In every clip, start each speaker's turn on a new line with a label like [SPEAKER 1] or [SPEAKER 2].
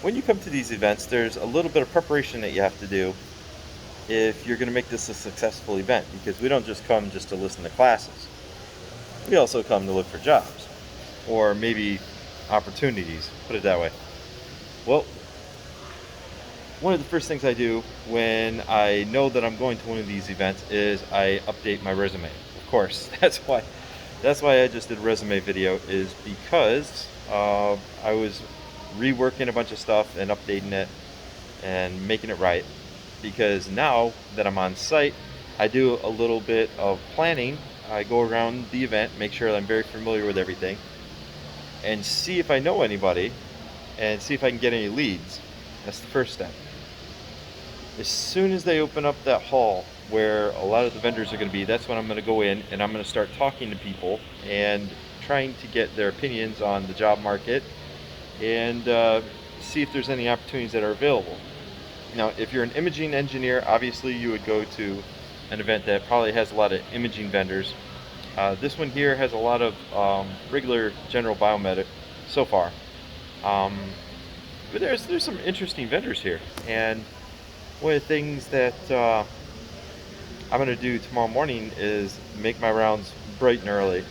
[SPEAKER 1] when you come to these events, there's a little bit of preparation that you have to do if you're going to make this a successful event, because we don't just come just to listen to classes. We also come to look for jobs, or maybe opportunities, put it that way. Well, one of the first things I do when I know that I'm going to one of these events is I update my resume. Of course, that's why I just did a resume video, is because I was reworking a bunch of stuff and updating it and making it right. Because now that I'm on site, I do a little bit of planning. I go around the event, make sure that I'm very familiar with everything, and see if I know anybody and see if I can get any leads. That's the first step. As soon as they open up that hall where a lot of the vendors are going to be, that's when I'm going to go in and I'm going to start talking to people and trying to get their opinions on the job market and see if there's any opportunities that are available. Now, if you're an imaging engineer, obviously you would go to an event that probably has a lot of imaging vendors. This one here has a lot of regular general biomed so far. But there's some interesting vendors here. And one of the things that I'm going to do tomorrow morning is make my rounds bright and early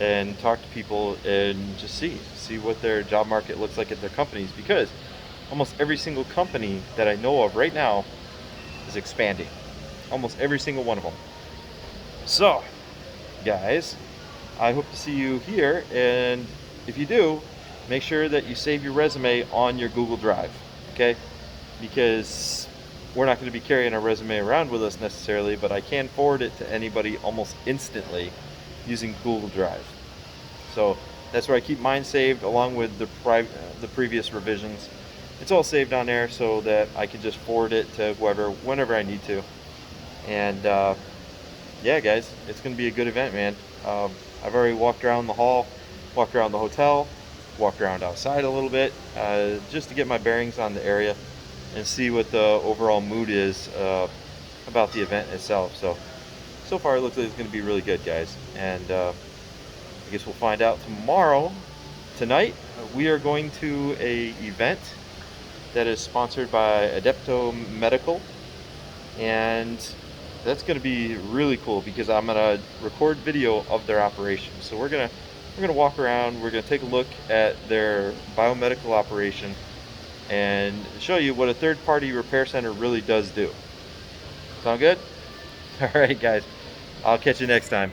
[SPEAKER 1] and talk to people and just see what their job market looks like at their companies, because almost every single company that I know of right now is expanding. Almost every single one of them. So, guys, I hope to see you here, and if you do, make sure that you save your resume on your Google Drive, okay? Because we're not going to be carrying our resume around with us necessarily, but I can forward it to anybody almost instantly using Google Drive. So that's where I keep mine saved, along with the previous revisions. It's all saved on there so that I can just forward it to whoever, whenever I need to. And yeah, guys, it's going to be a good event, man. I've already walked around the hall, walked around the hotel, walked around outside a little bit, just to get my bearings on the area and see what the overall mood is about the event itself. So far it looks like it's going to be really good, guys. And I guess we'll find out tomorrow. Tonight we are going to a event that is sponsored by Adepto Medical, and that's going to be really cool because I'm going to record video of their operation. So we're going to walk around, we're going to take a look at their biomedical operation and show you what a third-party repair center really does do. Sound good? All right, guys, I'll catch you next time.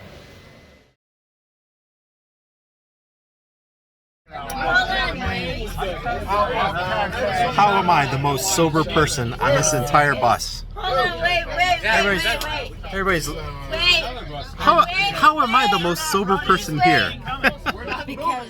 [SPEAKER 2] How am I the most sober person on this entire bus?
[SPEAKER 3] Hold on, wait.
[SPEAKER 2] Everybody's. How am I the most sober person here?
[SPEAKER 3] Because